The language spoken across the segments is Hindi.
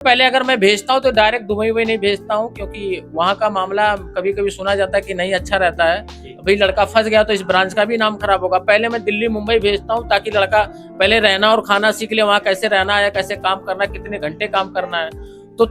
पहले अगर मैं भेजता हूँ तो डायरेक्ट दुबई में नहीं भेजता हूँ, क्योंकि वहाँ का मामला कभी कभी सुना जाता है कि नहीं अच्छा रहता है। भाई लड़का फंस गया तो इस ब्रांच का भी नाम खराब होगा। पहले मैं दिल्ली मुंबई भेजता हूँ ताकि लड़का पहले रहना और खाना सीख ले, वहाँ कैसे रहना है, कैसे काम करना है, कितने घंटे काम करना है, तो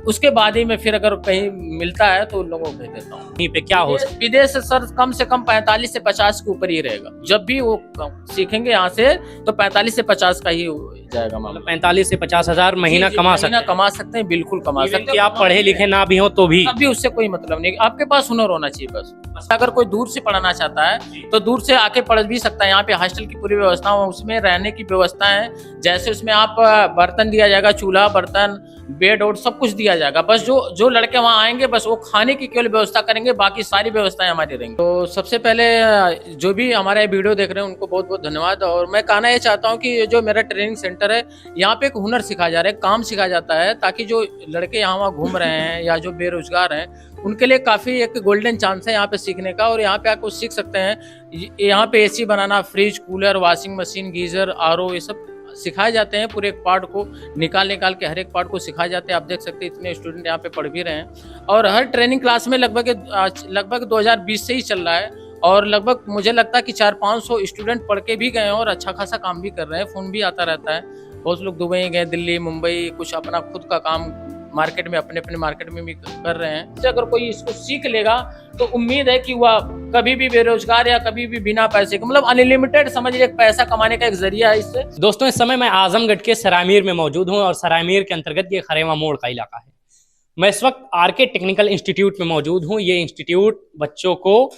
उसके बाद ही मैं फिर अगर कहीं मिलता है तो उन लोगों को भेज देता हूँ। वहीं पे क्या हो सकता विदेश सर कम से कम 45 से 50 के ऊपर ही रहेगा। जब भी वो सीखेंगे यहाँ से तो 45 से 50 का ही जाएगा मामला। 45 से 50 हजार महीना कमा सकते महीना हैं। कमा सकते हैं, बिल्कुल कमा सकते कि हैं। आप पढ़े लिखे ना भी हो तो भी अभी उससे कोई मतलब नहीं, आपके पास हुनर होना चाहिए बस। अगर कोई दूर से पढ़ना चाहता है तो दूर से आके पढ़ भी सकता है। यहाँ पे हॉस्टल की पूरी व्यवस्था है, उसमें रहने की व्यवस्था है। जैसे उसमें आप बर्तन दिया जाएगा, चूल्हा बर्तन बेड और सब कुछ दिया जाएगा। बस जो लड़के वहाँ आएंगे बस वो खाने की केवल व्यवस्था करेंगे, बाकी सारी व्यवस्थाएं हमारी रहेंगी। तो सबसे पहले जो भी हमारे वीडियो देख रहे हैं उनको बहुत बहुत धन्यवाद। और मैं कहना ये चाहता हूँ कि जो मेरा ट्रेनिंग सेंटर है, यहाँ पे एक हुनर सिखाया जा रहा है, काम सिखाया जाता है, ताकि जो लड़के यहाँ वहाँ घूम रहे हैं या जो बेरोजगार हैं उनके लिए काफ़ी एक गोल्डन चांस है यहाँ पे सीखने का। और यहाँ पे आप कुछ सीख सकते हैं। यहाँ पे एसी बनाना, fridge, cooler, washing machine, geyser, RO, ये सब सिखाए जाते हैं। पूरे एक पार्ट को निकाल के हर एक पार्ट को सिखाए जाते हैं। आप देख सकते हैं इतने स्टूडेंट यहाँ पे पढ़ भी रहे हैं। और हर ट्रेनिंग क्लास में लगभग 2020 से ही चल रहा है। और लगभग मुझे लगता है कि 400-500 स्टूडेंट पढ़ के भी गए हैं और अच्छा खासा काम भी कर रहे हैं। फ़ोन भी आता रहता है। बहुत लोग दुबई गए, दिल्ली, मुंबई, कुछ अपना खुद का काम मार्केट में अपने मार्केट में भी कर रहे हैं। अगर कोई इसको सीख लेगा तो उम्मीद है कि वह कभी भी बेरोजगार या कभी भी बिना पैसे के, मतलब अनलिमिटेड समझिए, एक पैसा कमाने का एक जरिया है इससे। दोस्तों, इस समय मैं आजमगढ़ के सरायमीर में मौजूद हूं और सरायमीर के अंतर्गत ये खरेवा मोड़ का इलाका है। मैं इस वक्त आरके टेक्निकल इंस्टीट्यूट में मौजूद हूं। ये इंस्टीट्यूट बच्चों को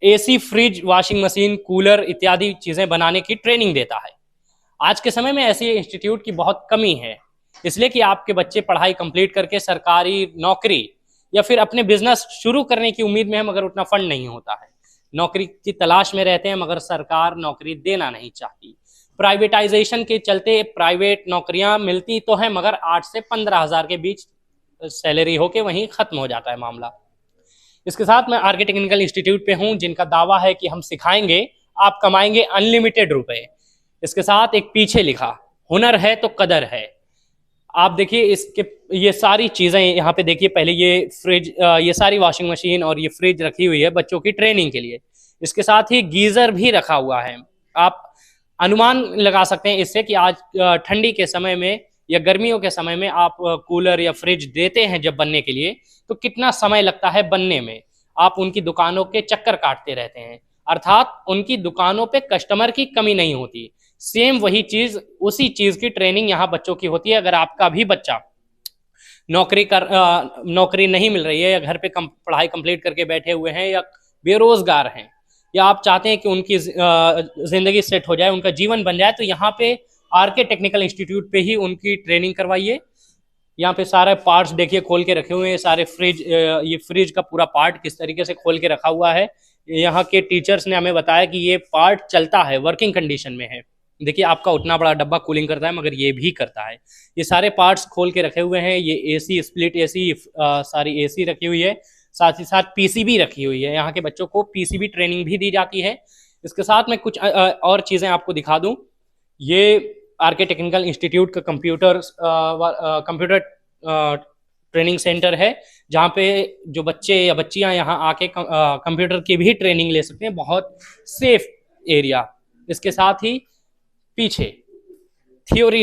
AC, fridge, washing machine, cooler इत्यादि चीजें बनाने की ट्रेनिंग देता है। आज के समय में ऐसे इंस्टीट्यूट की बहुत कमी है, इसलिए कि आपके बच्चे पढ़ाई कंप्लीट करके सरकारी नौकरी या फिर अपने बिजनेस शुरू करने की उम्मीद में है, मगर उतना फंड नहीं होता है। नौकरी की तलाश में रहते हैं, मगर सरकार नौकरी देना नहीं चाहती। प्राइवेटाइजेशन के चलते प्राइवेट नौकरियां मिलती तो हैं, मगर 8 से 15 हजार के बीच सैलरी होके वहीं खत्म हो जाता है मामला। इसके साथ मैं आरके टेक्निकल इंस्टीट्यूट पे हूं, जिनका दावा है कि हम सिखाएंगे, आप कमाएंगे अनलिमिटेड रुपए। इसके साथ एक पीछे लिखा, हुनर है तो कदर है। आप देखिए इसके ये सारी चीजें यहाँ पे देखिए। पहले ये फ्रिज, ये सारी वॉशिंग मशीन और ये फ्रिज रखी हुई है बच्चों की ट्रेनिंग के लिए। इसके साथ ही गीजर भी रखा हुआ है। आप अनुमान लगा सकते हैं इससे कि आज ठंडी के समय में या गर्मियों के समय में आप कूलर या फ्रिज देते हैं जब बनने के लिए, तो कितना समय लगता है बनने में। आप उनकी दुकानों के चक्कर काटते रहते हैं, अर्थात उनकी दुकानों पे कस्टमर की कमी नहीं होती। सेम वही चीज, उसी चीज की ट्रेनिंग यहाँ बच्चों की होती है। अगर आपका भी बच्चा नौकरी नहीं मिल रही है या घर पे पढ़ाई कंप्लीट करके बैठे हुए हैं या बेरोजगार हैं, या आप चाहते हैं कि उनकी जिंदगी सेट हो जाए, उनका जीवन बन जाए, तो यहाँ पे आरके टेक्निकल इंस्टीट्यूट पे ही उनकी ट्रेनिंग करवाइए। यहाँ पे सारे पार्ट्स देखिए खोल के रखे हुए हैं। सारे फ्रिज, ये फ्रिज का पूरा पार्ट किस तरीके से खोल के रखा हुआ है। यहाँ के टीचर्स ने हमें बताया कि ये पार्ट चलता है, वर्किंग कंडीशन में है। देखिए आपका उतना बड़ा डब्बा कूलिंग करता है, मगर ये भी करता है। ये सारे पार्ट्स खोल के रखे हुए हैं। ये एसी, स्प्लिट एसी, सारी एसी रखी हुई है। साथ ही साथ पीसीबी रखी हुई है। यहाँ के बच्चों को पीसीबी ट्रेनिंग भी दी जाती है। इसके साथ में कुछ और चीज़ें आपको दिखा दूँ। ये आरके टेक्निकल इंस्टीट्यूट का कंप्यूटर ट्रेनिंग सेंटर है, जहाँ पे जो बच्चे या बच्चियाँ यहाँ आके कंप्यूटर की भी ट्रेनिंग ले सकते हैं। बहुत सेफ एरिया। इसके साथ ही पीछे थ्योरी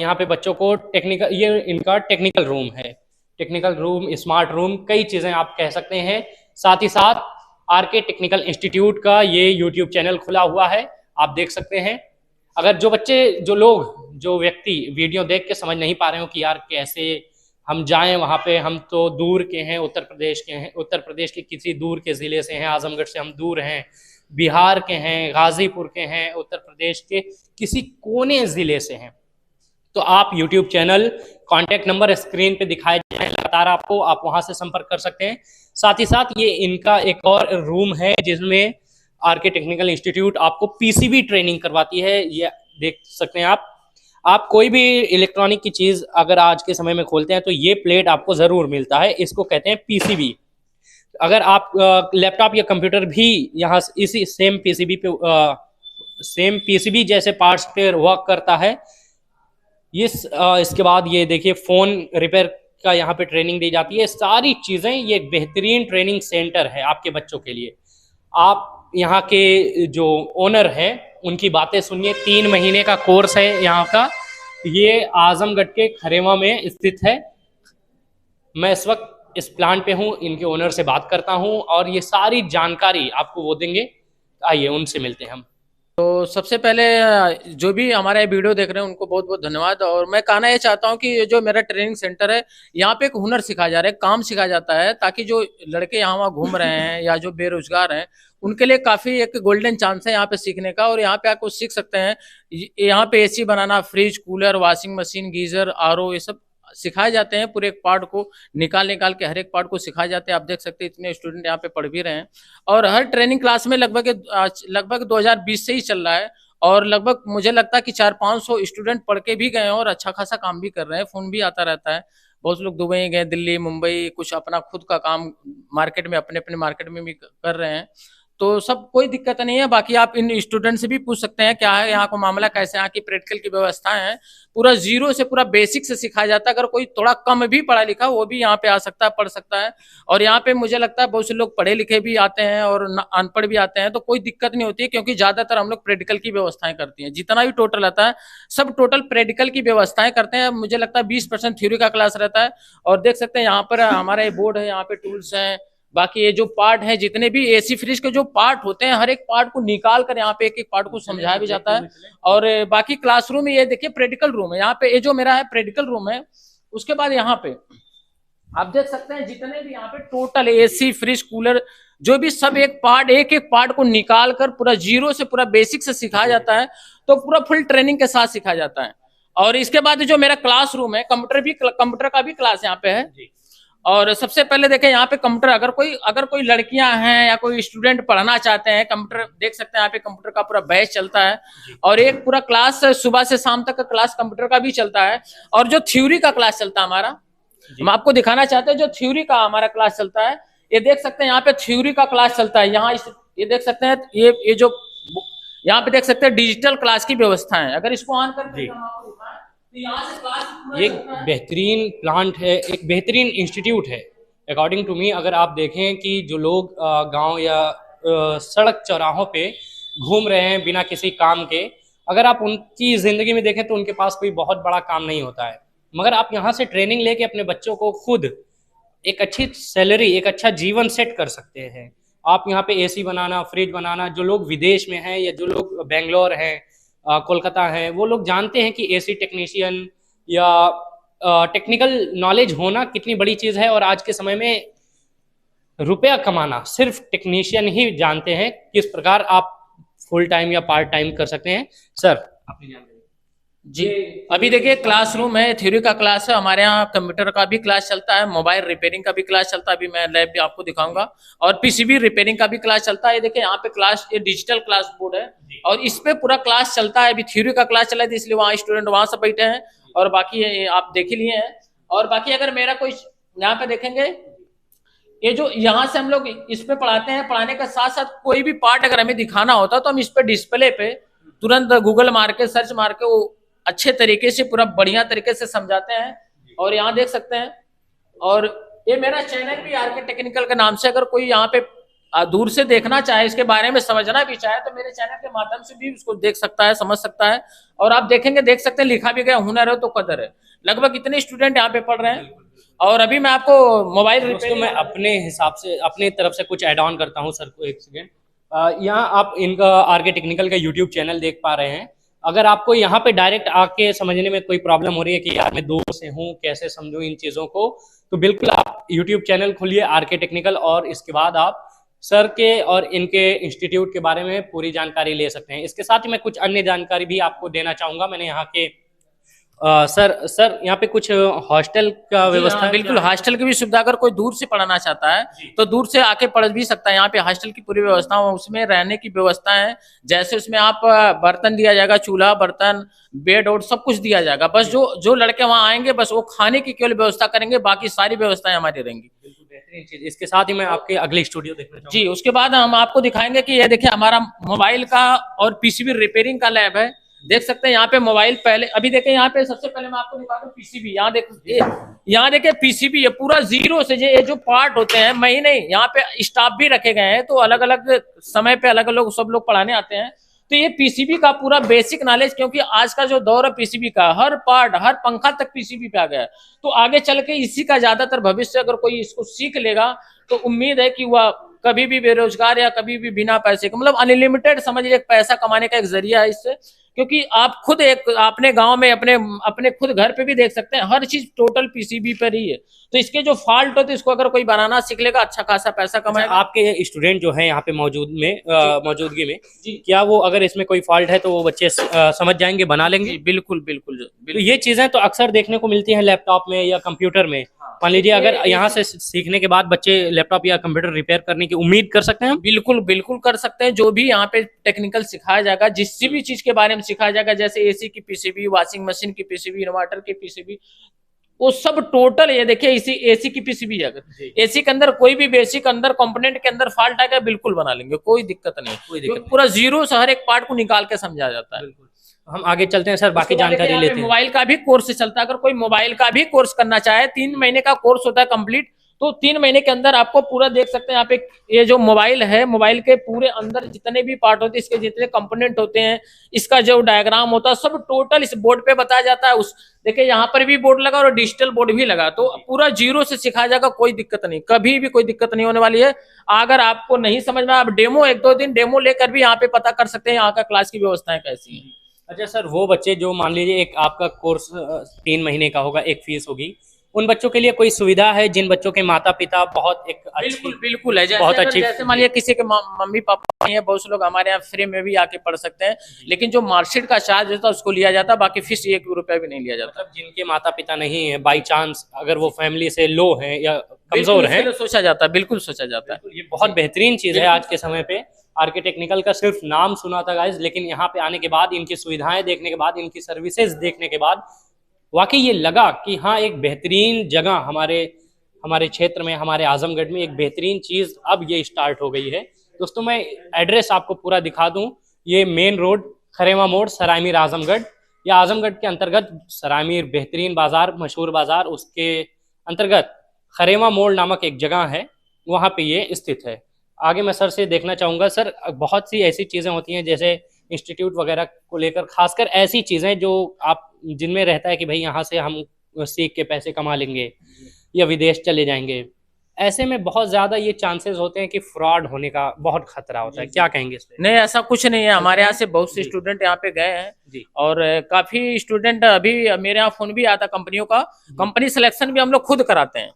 यहाँ पे बच्चों को टेक्निकल, ये इनका टेक्निकल रूम है। टेक्निकल रूम, स्मार्ट रूम, कई चीज़ें आप कह सकते हैं। साथ ही साथ आरके टेक्निकल इंस्टीट्यूट का ये यूट्यूब चैनल खुला हुआ है, आप देख सकते हैं। अगर जो व्यक्ति वीडियो देख के समझ नहीं पा रहे हो कि यार कैसे हम जाएं वहाँ पे, हम तो दूर के हैं, उत्तर प्रदेश के किसी दूर के ज़िले से हैं, आजमगढ़ से हम दूर हैं, बिहार के हैं, गाजीपुर के हैं, उत्तर प्रदेश के किसी कोने ज़िले से हैं, तो आप YouTube channel, contact number screen पे दिखाए जाए लगातार आपको, आप वहाँ से संपर्क कर सकते हैं। साथ ही साथ ये इनका एक और रूम है जिसमें आरके टेक्निकल इंस्टीट्यूट आपको पीसीबी ट्रेनिंग करवाती है। ये देख सकते हैं आप कोई भी इलेक्ट्रॉनिक की चीज़ अगर आज के समय में खोलते हैं तो ये प्लेट आपको ज़रूर मिलता है, इसको कहते हैं पीसीबी। अगर आप लैपटॉप या कंप्यूटर भी यहाँ इसी सेम पीसीबी जैसे पार्ट्स पे वर्क करता है, इसके बाद ये देखिए फ़ोन रिपेयर का यहाँ पे ट्रेनिंग दी जाती है। सारी चीज़ें, ये एक बेहतरीन ट्रेनिंग सेंटर है आपके बच्चों के लिए। आप यहाँ के जो ओनर हैं उनकी बातें सुनिए। 3 महीने का कोर्स है यहाँ का। ये आजमगढ़ के खरेवा में स्थित है। मैं इस वक्त इस प्लांट पे हूँ, इनके ओनर से बात करता हूँ और ये सारी जानकारी आपको वो देंगे। आइए उनसे मिलते हैं हम। तो सबसे पहले जो भी हमारा ये वीडियो देख रहे हैं उनको बहुत बहुत धन्यवाद। और मैं कहना ये चाहता हूँ कि ये जो मेरा ट्रेनिंग सेंटर है, यहाँ पे एक हुनर सिखाया जा रहा है, काम सिखाया जाता है, ताकि जो लड़के यहाँ वहाँ घूम रहे हैं या जो बेरोजगार हैं उनके लिए काफी एक गोल्डन चांस है यहाँ पे सीखने का। और यहाँ पे आप कुछ सीख सकते हैं। यहाँ पे एसी बनाना, fridge, cooler, washing machine, geyser, RO, ये सब सिखाए जाते हैं। पूरे एक पार्ट को निकाल निकाल के हर एक पार्ट को सिखाए जाते हैं। आप देख सकते हैं इतने स्टूडेंट यहाँ पे पढ़ भी रहे हैं। और हर ट्रेनिंग क्लास में लगभग 2020 से ही चल रहा है। और लगभग मुझे लगता है कि 400-500 स्टूडेंट पढ़ के भी गए हैं और अच्छा खासा काम भी कर रहे हैं। फोन भी आता रहता है। बहुत लोग दुबई गए, दिल्ली, मुंबई, कुछ अपना खुद का काम मार्केट में, अपने अपने मार्केट में भी कर रहे हैं। तो सब कोई दिक्कत नहीं है। बाकी आप इन स्टूडेंट से भी पूछ सकते हैं क्या है यहाँ को मामला, कैसे यहाँ की प्रैक्टिकल की व्यवस्थाएं हैं। पूरा जीरो से, पूरा बेसिक से सिखाया जाता है। अगर कोई थोड़ा कम भी पढ़ा लिखा वो भी यहाँ पे आ सकता है, पढ़ सकता है। और यहाँ पे मुझे लगता है बहुत से लोग पढ़े लिखे भी आते हैं और अनपढ़ भी आते हैं, तो कोई दिक्कत नहीं होती है, क्योंकि ज्यादातर हम लोग प्रैक्टिकल की व्यवस्थाएं करती हैं। जितना भी टोटल आता है सब टोटल प्रैक्टिकल की व्यवस्थाएं करते हैं। मुझे लगता है 20% थ्योरी का क्लास रहता है। और देख सकते हैं यहाँ पर हमारा ये बोर्ड है, यहाँ पे टूल्स हैं। बाकी ये जो पार्ट है, जितने भी एसी फ्रिज के जो पार्ट होते हैं, हर एक पार्ट को निकाल कर यहाँ पे एक एक पार्ट को समझाया भी जाता है। और बाकी क्लासरूम, ये देखिए प्रैक्टिकल रूम है यहाँ पे। ये जो मेरा है प्रैक्टिकल रूम है। उसके बाद यहाँ पे आप देख सकते हैं जितने भी यहाँ पे टोटल एसी, फ्रिज, कूलर, जो भी सब एक एक पार्ट को निकाल कर पूरा जीरो से, पूरा बेसिक से सिखाया जाता है। तो पूरा फुल ट्रेनिंग के साथ सिखाया जाता है। और इसके बाद जो मेरा क्लासरूम है, कंप्यूटर का भी क्लास यहाँ पे है। और सबसे पहले देखें यहाँ पे कंप्यूटर, अगर कोई लड़कियां हैं या कोई स्टूडेंट पढ़ना चाहते हैं, कंप्यूटर देख सकते हैं यहाँ पे। कंप्यूटर का पूरा बैच चलता है और एक पूरा क्लास सुबह से शाम तक का क्लास कंप्यूटर का भी चलता है। और जो थ्योरी का क्लास चलता है हमारा, हम आपको दिखाना चाहते हैं जो थ्योरी का हमारा क्लास चलता है। ये देख सकते हैं यहाँ पे थ्योरी का क्लास चलता है। यहाँ ये देख सकते हैं, ये जो यहाँ पे देख सकते हैं डिजिटल क्लास की व्यवस्था है। अगर इसको ऑन करते हैं तो यहाँ से क्लास, ये बेहतरीन प्लांट है, एक बेहतरीन इंस्टीट्यूट है अकॉर्डिंग टू मी। अगर आप देखें कि जो लोग गांव या सड़क चौराहों पे घूम रहे हैं बिना किसी काम के, अगर आप उनकी ज़िंदगी में देखें तो उनके पास कोई बहुत बड़ा काम नहीं होता है। मगर आप यहाँ से ट्रेनिंग लेके अपने बच्चों को खुद एक अच्छी सैलरी, एक अच्छा जीवन सेट कर सकते हैं। आप यहाँ पे एसी बनाना, फ्रिज बनाना, जो लोग विदेश में हैं या जो लोग बेंगलोर हैं, कोलकाता है, वो लोग जानते हैं कि एसी टेक्नीशियन या टेक्निकल नॉलेज होना कितनी बड़ी चीज़ है। और आज के समय में रुपया कमाना सिर्फ टेक्नीशियन ही जानते हैं किस प्रकार आप फुल टाइम या पार्ट टाइम कर सकते हैं। सर अपनी जानकारी जी। अभी देखिए क्लासरूम है, थ्योरी का क्लास है। हमारे यहाँ कंप्यूटर का भी क्लास चलता है, मोबाइल रिपेयरिंग का भी क्लास चलता है। अभी मैं लैब भी आपको दिखाऊंगा। और पीसीबी रिपेयरिंग का भी क्लास चलता है। ये देखिए यहाँ पे क्लास, ये डिजिटल क्लास बोर्ड है और इस पे पूरा क्लास चलता है। अभी थ्योरी का क्लास चला है, इसलिए वहाँ स्टूडेंट वहां से बैठे हैं और बाकी आप देख ही लिए हैं। और बाकी अगर मेरा कोई यहाँ पे देखेंगे, ये जो यहाँ से हम लोग इस पे पढ़ाते हैं, पढ़ाने के साथ साथ कोई भी पार्ट अगर हमें दिखाना होता है तो हम इस पे डिस्प्ले पे तुरंत गूगल मार के, सर्च मार के वो अच्छे तरीके से, पूरा बढ़िया तरीके से समझाते हैं। और यहाँ देख सकते हैं। और ये मेरा चैनल भी आरके टेक्निकल के नाम से, अगर कोई यहाँ पे दूर से देखना चाहे, इसके बारे में समझना भी चाहे, तो मेरे चैनल के माध्यम से भी उसको देख सकता है, समझ सकता है। और आप देखेंगे, देख सकते हैं, लिखा भी गया, हुनर है तो कदर है। लगभग इतने स्टूडेंट यहाँ पे पढ़ रहे हैं। और अभी मैं आपको मोबाइल रिपेयरिंग, मैं अपने हिसाब से, अपने तरफ से कुछ ऐड ऑन करता हूँ सर को। एक सेकेंड, यहाँ आप इनका आरके टेक्निकल का यूट्यूब चैनल देख पा रहे हैं। अगर आपको यहाँ पे डायरेक्ट आके समझने में कोई प्रॉब्लम हो रही है कि यार मैं दूर से हूँ, कैसे समझूं इन चीज़ों को, तो बिल्कुल आप यूट्यूब चैनल खोलिए आरके टेक्निकल, और इसके बाद आप सर के और इनके इंस्टीट्यूट के बारे में पूरी जानकारी ले सकते हैं। इसके साथ ही मैं कुछ अन्य जानकारी भी आपको देना चाहूँगा। मैंने यहाँ के सर यहाँ पे कुछ हॉस्टल का व्यवस्था है? बिल्कुल, हॉस्टल की भी सुविधा, अगर कोई दूर से पढ़ना चाहता है तो दूर से आके पढ़ भी सकता है। यहाँ पे हॉस्टल की पूरी व्यवस्था है, उसमें रहने की व्यवस्था है। जैसे उसमें आप बर्तन दिया जाएगा, चूल्हा, बर्तन, बेड और सब कुछ दिया जाएगा। बस जो लड़के वहाँ आएंगे बस वो खाने की केवल व्यवस्था करेंगे, बाकी सारी व्यवस्थाएं हमारी रहेंगी। बेहतरीन चीज। इसके साथ ही मैं आपके अगले स्टूडियो देखना चाहूँगा। जी, उसके बाद हम आपको दिखाएंगे कि ये देखिए हमारा मोबाइल का और पीसीबी रिपेयरिंग का लैब है। देख सकते हैं यहाँ पे मोबाइल पहले, अभी देखें यहाँ पे सबसे पहले मैं आपको दिखा दूं पीसीबी। यहाँ देखे पीसीबी, ये पूरा जीरो से ये जो पार्ट होते हैं, मैं ही नहीं, यहाँ पे स्टाफ भी रखे गए हैं, तो अलग अलग समय पे अलग अलग सब लोग पढ़ाने आते हैं। तो ये पीसीबी का पूरा बेसिक नॉलेज, क्योंकि आज का जो दौर है पीसीबी का, हर पार्ट हर पंखा तक पीसीबी पे आ गया है। तो आगे चल के इसी का ज्यादातर भविष्य, अगर कोई इसको सीख लेगा तो उम्मीद है कि वह कभी भी बेरोजगार या कभी भी बिना पैसे के, मतलब अनलिमिटेड समझिए, एक पैसा कमाने का एक जरिया है इससे। क्योंकि आप खुद एक अपने गांव में अपने अपने खुद घर पे भी देख सकते हैं, हर चीज टोटल पीसीबी पर ही है। तो इसके जो फॉल्ट होते हैं, इसको अगर कोई बनाना सीख लेगा, अच्छा खासा पैसा कमाएगा। आपके स्टूडेंट जो है यहाँ पे मौजूदगी में क्या वो अगर इसमें कोई फॉल्ट है तो वो बच्चे समझ जाएंगे, बना लेंगे? बिल्कुल बिल्कुल तो ये चीजें तो अक्सर देखने को मिलती हैं लैपटॉप में या कंप्यूटर में। मान लीजिए अगर यहाँ से सीखने के बाद बच्चे लैपटॉप या कंप्यूटर रिपेयर करने की उम्मीद कर सकते हैं? बिल्कुल बिल्कुल कर सकते हैं। जो भी यहाँ पे टेक्निकल सिखाया जाएगा, जिस भी चीज के बारे में सिखाया जाएगा, जैसे एसी की पीसीबी, वॉशिंग मशीन की पीसीबी, इन्वर्टर की पीसीबी, वो सब टोटल, ये देखिए इसी एसी की पीसीबी, अगर एसी के अंदर कोई भी बेसिक अंदर कंपोनेंट के अंदर फॉल्ट आएगा, बिल्कुल बना लेंगे, कोई दिक्कत नहीं। पूरा जीरो से हर एक पार्ट को निकाल के समझाया जाता है। हम आगे चलते हैं सर, बाकी जानकारी लेते हैं। मोबाइल का भी कोर्स चलता है, अगर कोई मोबाइल का भी कोर्स करना चाहे, 3 महीने का कोर्स होता है कंप्लीट। तो 3 महीने के अंदर आपको पूरा देख सकते हैं यहाँ पे, ये जो मोबाइल है, मोबाइल के पूरे अंदर जितने भी पार्ट होते हैं, इसके जितने कंपोनेंट होते हैं, इसका जो डायग्राम होता है, सब टोटल इस बोर्ड पे बताया जाता है। उस देखिए यहाँ पर भी बोर्ड लगा और डिजिटल बोर्ड भी लगा, तो पूरा जीरो से सिखाया जाएगा, कोई दिक्कत नहीं, कभी भी कोई दिक्कत नहीं होने वाली है। अगर आपको नहीं समझ में, आप डेमो 1-2 दिन डेमो लेकर भी यहाँ पे पता कर सकते हैं यहाँ का क्लास की व्यवस्थाएं कैसी है। अच्छा सर, वो बच्चे जो मान लीजिए एक आपका कोर्स 3 महीने का होगा, एक फीस होगी, उन बच्चों के लिए कोई सुविधा है जिन बच्चों के माता पिता बहुत एक बिल्कुल बिल्कुल है, बहुत अच्छी, जैसे मान लिया किसी के मम्मी पापा नहीं है, बहुत से लोग हमारे यहाँ फ्री में भी आके पढ़ सकते हैं, लेकिन जो मार्कशीट का चार्ज होता है उसको लिया जाता है, बाकी फीस 1 रुपया भी नहीं लिया जाता। मतलब जिनके माता पिता नहीं है, बाई चांस अगर वो फैमिली से लो है या कमजोर है, सोचा जाता है, बिल्कुल सोचा जाता है। ये बहुत बेहतरीन चीज है आज के समय पे। आरके टेक्निकल का सिर्फ नाम सुना था गाइस, लेकिन यहाँ पे आने के बाद, इनकी सुविधाएं देखने के बाद, इनकी सर्विसेज देखने के बाद वाकई ये लगा कि हाँ, एक बेहतरीन जगह हमारे क्षेत्र में, हमारे आजमगढ़ में एक बेहतरीन चीज अब ये स्टार्ट हो गई है। दोस्तों मैं एड्रेस आपको पूरा दिखा दूं, ये मेन रोड खरेमा मोड़, सरायमीर आजमगढ़, या आजमगढ़ के अंतर्गत सरायमीर बेहतरीन बाजार, मशहूर बाजार, उसके अंतर्गत खरेमा मोड़ नामक एक जगह है, वहाँ पे ये स्थित है। आगे मैं सर से देखना चाहूँगा, सर बहुत सी ऐसी चीज़ें होती हैं जैसे इंस्टीट्यूट वगैरह को लेकर, खासकर ऐसी चीज़ें जो आप जिनमें रहता है कि भाई यहाँ से हम सीख के पैसे कमा लेंगे या विदेश चले जाएंगे, ऐसे में बहुत ज़्यादा ये चांसेस होते हैं कि फ्रॉड होने का बहुत खतरा होता है, क्या कहेंगे इस पे? नहीं, ऐसा कुछ नहीं है। हमारे यहाँ से बहुत से स्टूडेंट यहाँ पे गए हैं जी, और काफी स्टूडेंट, अभी मेरे यहाँ फोन भी आता कंपनियों का, कंपनी सिलेक्शन भी हम लोग खुद कराते हैं।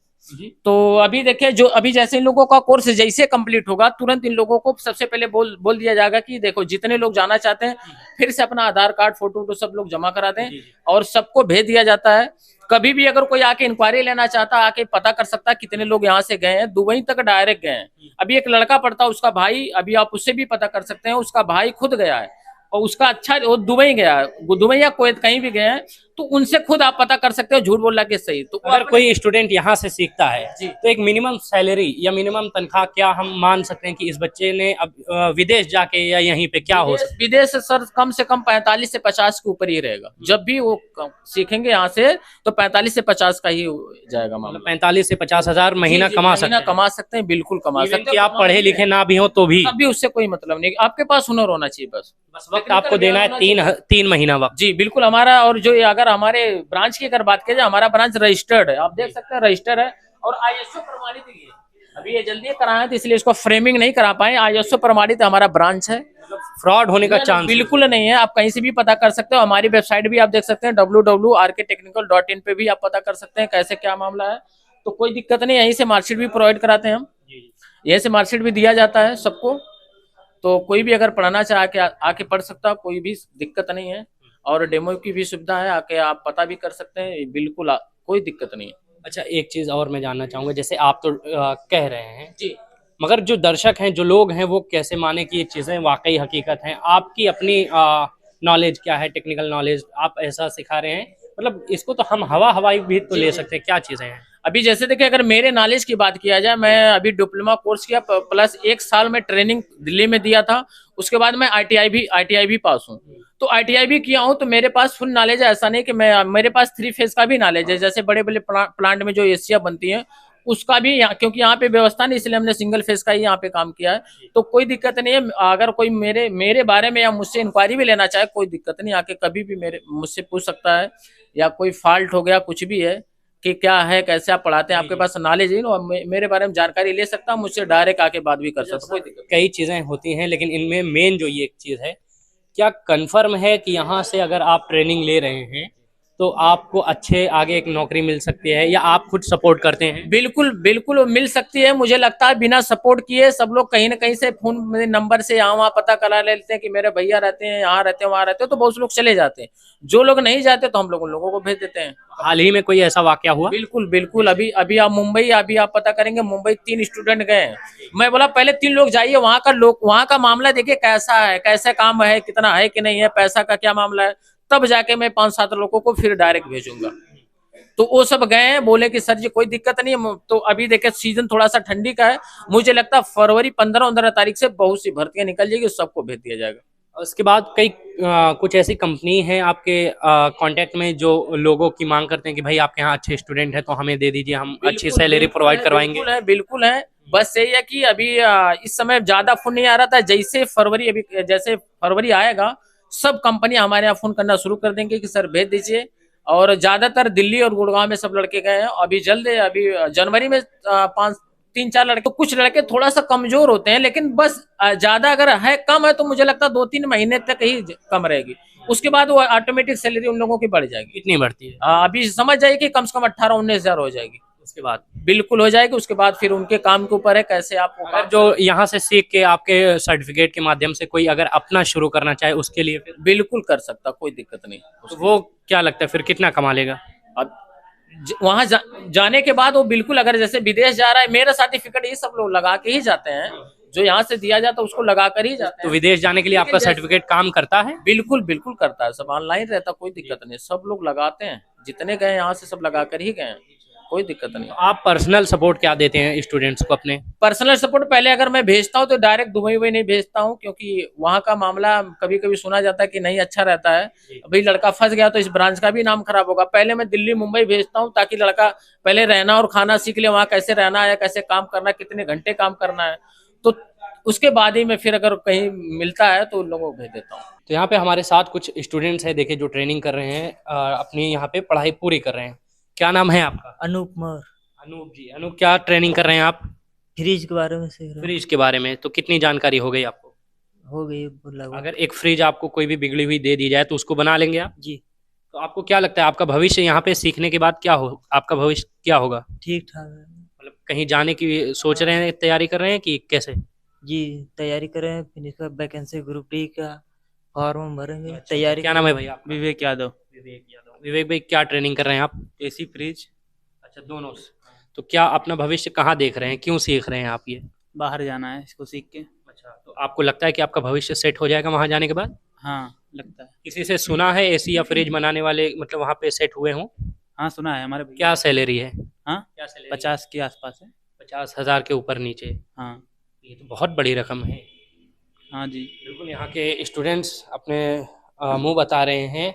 तो अभी देखिए, जो अभी जैसे इन लोगों का कोर्स जैसे कंप्लीट होगा, तुरंत इन लोगों को सबसे पहले बोल दिया जाएगा कि देखो, जितने लोग जाना चाहते हैं फिर से अपना आधार कार्ड, फोटो सब लोग जमा करा दें और सबको भेज दिया जाता है। कभी भी अगर कोई आके इंक्वायरी लेना चाहता है, आके पता कर सकता है कितने लोग यहाँ से गए हैं, दुबई तक डायरेक्ट गए हैं। अभी एक लड़का पढ़ता है, उसका भाई, अभी आप उससे भी पता कर सकते हैं, उसका भाई खुद गया है और उसका अच्छा, वो दुबई गया है, दुबई या कुवैत कहीं भी गए हैं, तो उनसे खुद आप पता कर सकते हो, झूठ बोलना के सही। तो अगर कोई स्टूडेंट यहाँ से सीखता है तो एक मिनिमम सैलरी या मिनिमम तनख्वाह क्या हम मान सकते हैं कि इस बच्चे ने अब विदेश जाके या यहीं पे क्या हो सकता है? विदेश सर कम से कम 45 से 50 के ऊपर ही रहेगा। जब भी वो सीखेंगे यहाँ से तो 45 से 50 का ही जाएगा मामला। 45 से 50 हजार महीना कमा सकते हैं, बिल्कुल कमा सकते हैं। कि आप पढ़े लिखे ना भी हो तो भी तब भी उससे कोई मतलब नहीं, आपके पास हुनर होना चाहिए, बस वक्त आपको देना है 3 महीना वक्त। जी बिल्कुल। हमारा, और जो अगर हमारे ब्रांच की अगर बात की जाए, हमारा ब्रांच रजिस्टर्ड है, आप देख सकते हैं रजिस्टर्ड है और ISO प्रमाणित ही है। अभी ये जल्दी कराया तो इसलिए इसको फ्रेमिंग नहीं करा पाए, ISO प्रमाणित हमारा ब्रांच है। फ्रॉड होने का चांस बिल्कुल नहीं है, आप कहीं से भी पता कर सकते हो। हमारी वेबसाइट भी आप देख सकते हैं, www.rktechnical.in पे भी आप पता कर सकते हैं कैसे क्या मामला है। तो कोई दिक्कत नहीं, यहीं से मार्कशीट भी प्रोवाइड कराते हैं हम, यहीं से मार्कशीट भी दिया जाता है सबको। तो कोई भी अगर पढ़ना चाहे आके पढ़ सकता है, कोई भी दिक्कत नहीं है। और डेमो की भी सुविधा है, आके आप पता भी कर सकते हैं, बिल्कुल कोई दिक्कत नहीं है। अच्छा, एक चीज और मैं जानना चाहूंगा, जैसे आप तो कह रहे हैं जी, मगर जो दर्शक हैं, जो लोग हैं, वो कैसे माने कि ये चीजें वाकई हकीकत हैं? आपकी अपनी नॉलेज क्या है, टेक्निकल नॉलेज आप ऐसा सिखा रहे हैं, मतलब इसको तो हम हवाई भी तो ले सकते हैं, क्या चीजें हैं? अभी जैसे देखिए, अगर मेरे नॉलेज की बात किया जाए, मैं अभी डिप्लोमा कोर्स किया प्लस 1 साल में ट्रेनिंग दिल्ली में दिया था। उसके बाद मैं आईटीआई भी पास हूँ। तो आईटीआई भी किया हूँ, तो मेरे पास फुल नॉलेज है। ऐसा नहीं कि मैं, मेरे पास 3 फेज का भी नॉलेज है। जैसे बड़े बड़े प्लांट में जो एसिया बनती है उसका भी यहाँ, क्योंकि यहाँ पे व्यवस्था नहीं, इसलिए हमने सिंगल फेज का ही यहाँ पे काम किया है। तो कोई दिक्कत नहीं है। अगर कोई मेरे मेरे बारे में या मुझसे इंक्वायरी भी लेना चाहे, कोई दिक्कत नहीं, आके कभी भी मेरे मुझसे पूछ सकता है। या कोई फॉल्ट हो गया, कुछ भी है कि क्या है, कैसे आप पढ़ाते हैं, आपके पास नॉलेज है ना, मेरे बारे में जानकारी ले सकता हूँ, मुझसे डायरेक्ट आके बात भी कर सकता हूँ, कोई दिक्कत कई चीजें होती हैं, लेकिन इनमें मेन जो ये एक चीज है, क्या कंफर्म है कि यहाँ से अगर आप ट्रेनिंग ले रहे हैं तो आपको अच्छे आगे एक नौकरी मिल सकती है, या आप खुद सपोर्ट करते हैं? बिल्कुल बिल्कुल मिल सकती है। मुझे लगता है बिना सपोर्ट किए सब लोग कहीं ना कहीं से फोन में नंबर से यहाँ वहाँ पता करा लेते हैं कि मेरे भैया रहते हैं, यहाँ रहते हैं, वहाँ रहते हैं, तो बहुत से लोग चले जाते हैं। जो लोग नहीं जाते तो हम लोग उन लोगों को भेज देते हैं। हाल ही में कोई ऐसा वाकया हुआ? बिल्कुल बिल्कुल। अभी अभी आप मुंबई, अभी आप पता करेंगे, मुंबई 3 स्टूडेंट गए हैं। मैं बोला पहले 3 लोग जाइए, वहाँ का लोग, वहाँ का मामला देखिए कैसा है, कैसे काम है, कितना है कि नहीं है, पैसा का क्या मामला है, तब जाके मैं 5-7 लोगों को फिर डायरेक्ट भेजूंगा। तो वो सब गए हैं, बोले कि सर जी कोई दिक्कत नहीं है। तो अभी देखिए सीजन थोड़ा सा ठंडी का है, मुझे लगता है फरवरी 15-15 तारीख से बहुत सी भर्तियां निकल जाएगी, सबको भेज दिया जाएगा। उसके बाद कई कुछ ऐसी कंपनी है आपके कांटेक्ट में जो लोगों की मांग करते हैं कि भाई आपके यहाँ अच्छे स्टूडेंट हैं तो हमें दे दीजिए, हम अच्छी सैलरी प्रोवाइड करवाएंगे। बिल्कुल है, बिल्कुल है। बस यही है कि अभी इस समय ज्यादा फोन नहीं आ रहा था। जैसे फरवरी, अभी जैसे फरवरी आएगा, सब कंपनी हमारे यहाँ फोन करना शुरू कर देंगे कि सर भेज दीजिए। और ज्यादातर दिल्ली और गुड़गांव में सब लड़के गए हैं। अभी जल्द, अभी जनवरी में 3-4 लड़के, तो कुछ लड़के थोड़ा सा कमजोर होते हैं, लेकिन बस ज्यादा अगर है, कम है तो मुझे लगता है 2-3 महीने तक ही कम रहेगी। उसके बाद वो ऑटोमेटिक सैलरी उन लोगों की बढ़ जाएगी। कितनी बढ़ती है? अभी समझ जाइए कि कम से कम 18-19 हजार हो जाएगी। उसके बाद बिल्कुल हो जाएगी। उसके बाद फिर उनके काम के ऊपर है कैसे आप अगर जो यहाँ से सीख के आपके सर्टिफिकेट के माध्यम से कोई अगर अपना शुरू करना चाहे उसके लिए फिर बिल्कुल कर सकता, कोई दिक्कत नहीं। तो वो क्या लगता है फिर कितना कमा लेगा? अब वहां जाने के बाद वो बिल्कुल, अगर जैसे विदेश जा रहा है, मेरा सर्टिफिकेट ये सब लोग लगा के ही जाते हैं, जो यहाँ से दिया जाता है उसको लगा कर ही जाते तो हैं। विदेश जाने के लिए आपका सर्टिफिकेट काम करता है? बिल्कुल बिल्कुल करता है, सब ऑनलाइन रहता, कोई दिक्कत नहीं, सब लोग लगाते हैं। जितने गए यहाँ से सब लगा कर ही गए हैं, कोई दिक्कत नहीं। तो आप पर्सनल सपोर्ट क्या देते हैं स्टूडेंट्स को अपने? पर्सनल सपोर्ट पहले अगर मैं भेजता हूँ तो डायरेक्ट दुबई वही नहीं भेजता हूँ, क्योंकि वहाँ का मामला कभी कभी सुना जाता है कि नहीं अच्छा रहता है। अभी लड़का फंस गया तो इस ब्रांच का भी नाम खराब होगा। पहले मैं दिल्ली मुंबई भेजता हूँ ताकि लड़का पहले रहना और खाना सीख ले, वहाँ कैसे रहना है, कैसे काम करना है, कितने घंटे काम करना है, तो उसके बाद ही मैं फिर अगर कहीं मिलता है तो उन लोगों को भेज देता हूँ। तो यहाँ पे हमारे साथ कुछ स्टूडेंट्स हैं, देखिए, जो ट्रेनिंग कर रहे हैं, अपनी यहाँ पे पढ़ाई पूरी कर रहे हैं। क्या नाम है आपका? अनूप मौर्य। अनूप जी। अनूप, क्या ट्रेनिंग कर रहे हैं आप? फ्रिज के बारे में सीख रहा फ्रिज के बारे में तो कितनी जानकारी हो गई आपको? हो गई लगभग। अगर एक फ्रिज आपको कोई भी बिगड़ी हुई दे दी जाए तो उसको बना लेंगे आप? जी तो आपको क्या लगता है आपका भविष्य यहाँ पे सीखने के बाद क्या हो, आपका भविष्य क्या होगा? ठीक ठाक है। मतलब कहीं जाने की सोच रहे हैं, तैयारी कर रहे हैं कि कैसे? जी तैयारी कर रहे हैं, फिर इसका वैकेंसी ग्रुप डी का फॉर्म भरेंगे। तैयारी। क्या नाम है भैया आपका? विवेक यादव। विवेक यादव। विवेक भाई, क्या ट्रेनिंग कर रहे हैं आप? AC fridge. अच्छा, दोनों। तो क्या अपना भविष्य कहाँ देख रहे हैं, क्यों सीख रहे हैं आप ये? बाहर जाना है इसको सीख के। अच्छा, तो आपको लगता है कि आपका भविष्य सेट हो जाएगा वहां जाने के बाद? हाँ लगता है। किसी से सुना है एसी या फ्रिज बनाने वाले मतलब वहां पे सेट हुए हों? हाँ सुना है हमारे भैया। क्या सैलरी है? हाँ क्या सैलरी? 50 के आसपास है। 50,000 के ऊपर नीचे? हाँ। ये तो बहुत बड़ी रकम है। हाँ जी बिल्कुल। यहाँ के स्टूडेंट्स अपने मुंह बता रहे हैं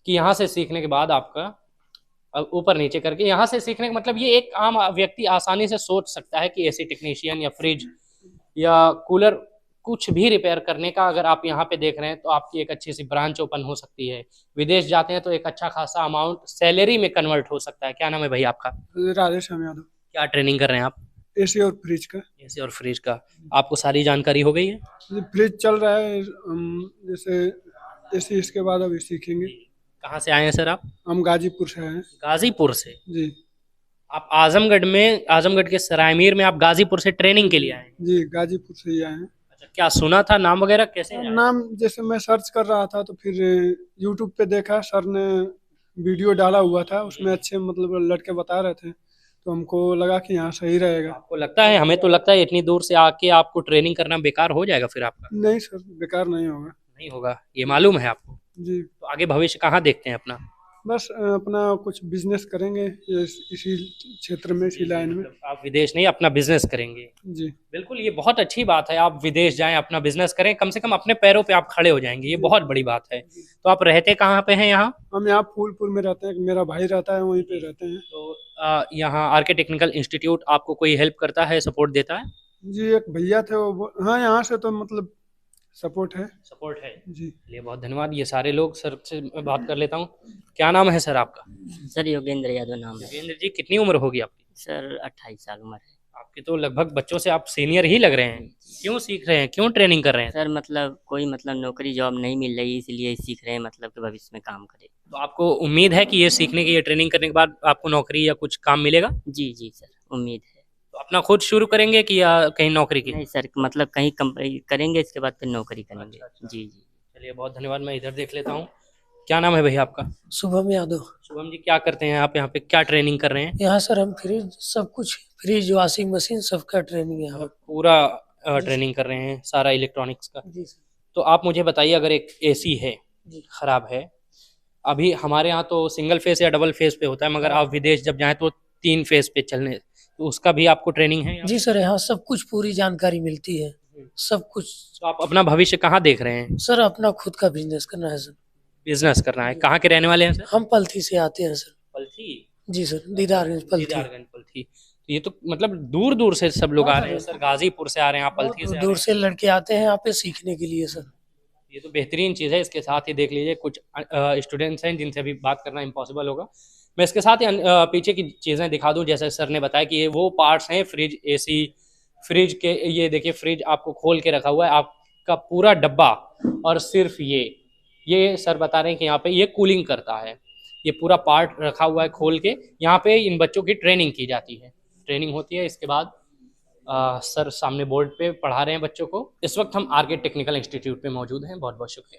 कि यहाँ से सीखने के बाद आपका ऊपर नीचे करके, यहाँ से सीखने का मतलब ये एक आम व्यक्ति आसानी से सोच सकता है कि एसी टेक्नीशियन या फ्रिज या कूलर कुछ भी रिपेयर करने का अगर आप यहाँ पे देख रहे हैं तो आपकी एक अच्छी सी ब्रांच ओपन हो सकती है। विदेश जाते हैं तो एक अच्छा खासा अमाउंट सैलरी में कन्वर्ट हो सकता है। क्या नाम है भाई आपका? राधेश्याम यादव। क्या ट्रेनिंग कर रहे हैं आप? एसी और फ्रिज का। एसी और फ्रिज का आपको सारी जानकारी हो गई है? फ्रिज चल रहा है, जैसे एसी इसके बाद अभी सीखेंगे। कहाँ से आए हैं सर आप? हम गाजीपुर से हैं। गाजीपुर से? जी आप आजमगढ़ के सरायमीर में आप गाजीपुर से ट्रेनिंग के लिए आए हैं? जी गाजीपुर से ही आए हैं। अच्छा, क्या सुना था नाम वगैरह कैसे? नाम जैसे मैं सर्च कर रहा था तो फिर यूट्यूब पे देखा, सर ने वीडियो डाला हुआ था, उसमें अच्छे मतलब लड़के बता रहे थे, तो हमको लगा कि यहाँ सही रहेगा। आपको लगता है? हमें तो लगता है इतनी दूर से आके आपको ट्रेनिंग करना बेकार हो जाएगा फिर आपका। नहीं सर, बेकार नहीं होगा। नहीं होगा, ये मालूम है आपको? जी तो आगे भविष्य कहाँ देखते हैं अपना? बस अपना कुछ बिजनेस करेंगे इसी क्षेत्र में, इसी लाइन में। मतलब आप विदेश नहीं, अपना बिजनेस करेंगे। जी। बिल्कुल, ये बहुत अच्छी बात है, आप विदेश जाएं, अपना बिजनेस करें, कम से कम अपने पैरों पे आप खड़े हो जाएंगे, ये बहुत बड़ी बात है। तो आप रहते कहाँ पे हैं यहाँ? हम यहाँ फूलपुर में रहते हैं, मेरा भाई रहता है वहीं पे रहते हैं। तो यहाँ आर के टेक्निकल इंस्टीट्यूट आपको कोई हेल्प करता है, सपोर्ट देता है? जी, एक भैया थे वो, हाँ यहाँ से तो मतलब सपोर्ट है। सपोर्ट है। जी। चलिए, बहुत धन्यवाद। ये सारे लोग, सर से मैं बात कर लेता हूँ। क्या नाम है सर आपका? सर योगेंद्र यादव नाम है। योगेंद्र जी, कितनी उम्र होगी आपकी? सर 28 साल उम्र है। आपके तो लगभग बच्चों से आप सीनियर ही लग रहे हैं। क्यों सीख रहे हैं, क्यों ट्रेनिंग कर रहे हैं? सर मतलब कोई मतलब नौकरी जॉब नहीं मिल रही, इसलिए सीख रहे हैं, मतलब कि भविष्य में काम करें। तो आपको उम्मीद है कि ये सीखने की, ये ट्रेनिंग करने के बाद आपको नौकरी या कुछ काम मिलेगा? जी जी सर, उम्मीद है। तो अपना खुद शुरू करेंगे कि या कहीं नौकरी की? नहीं सर, मतलब कहीं कंपनी करेंगे, इसके बाद फिर नौकरी करेंगे। अच्छा। जी जी। चलिए, बहुत धन्यवाद। मैं इधर देख लेता हूँ। क्या नाम है भैया आपका? शुभम यादव। शुभम जी, क्या करते हैं आप यहाँ पे, क्या ट्रेनिंग कर रहे हैं? यहाँ सर हम फ्रिज, सब कुछ फ्रिज, वॉशिंग मशीन, सबका ट्रेनिंग है यहाँ। पूरा ट्रेनिंग कर रहे हैं, सारा इलेक्ट्रॉनिक्स का। जी सर। तो आप मुझे बताइए, अगर एक एसी है, जी। खराब है, अभी हमारे यहाँ तो सिंगल फेस या डबल फेस पे होता है, मगर आप विदेश जब जाएं तो 3 फेस पे चलने, तो उसका भी आपको ट्रेनिंग है यहाँ? जी सर, यहाँ सब कुछ पूरी जानकारी मिलती है, सब कुछ। तो आप अपना भविष्य कहाँ देख रहे हैं? सर अपना खुद का बिजनेस करना है सर। बिजनेस करना है। कहाँ के रहने वाले हैं सर? हम पलथी से आते हैं सर। पलथी? जी सर, दीदारगंज पलथी। दीदारगंज पलथी। तो ये तो मतलब दूर दूर से सब लोग आ रहे हैं सर, गाजीपुर से आ रहे हैं, आप पलथी से आ रहे दूर से लड़के आते हैं यहाँ पे सीखने के लिए सर। हैं। ये तो बेहतरीन चीज़ है। इसके साथ ही देख लीजिए, कुछ स्टूडेंट्स हैं जिनसे अभी बात करना इम्पॉसिबल होगा। मैं इसके साथ ही पीछे की चीज़ें दिखा दूं। जैसे सर ने बताया कि ये वो पार्ट्स हैं फ्रिज, एसी, फ्रिज के। ये देखिए, फ्रिज आपको खोल के रखा हुआ है, आपका पूरा डब्बा, और सिर्फ ये सर बता रहे हैं कि यहाँ पे ये कूलिंग करता है। ये पूरा पार्ट रखा हुआ है खोल के, यहाँ पे इन बच्चों की ट्रेनिंग की जाती है, ट्रेनिंग होती है। इसके बाद सर सामने बोर्ड पे पढ़ा रहे हैं बच्चों को। इस वक्त हम आर के टेक्निकल इंस्टीट्यूट पे मौजूद हैं। बहुत बहुत शुक्रिया।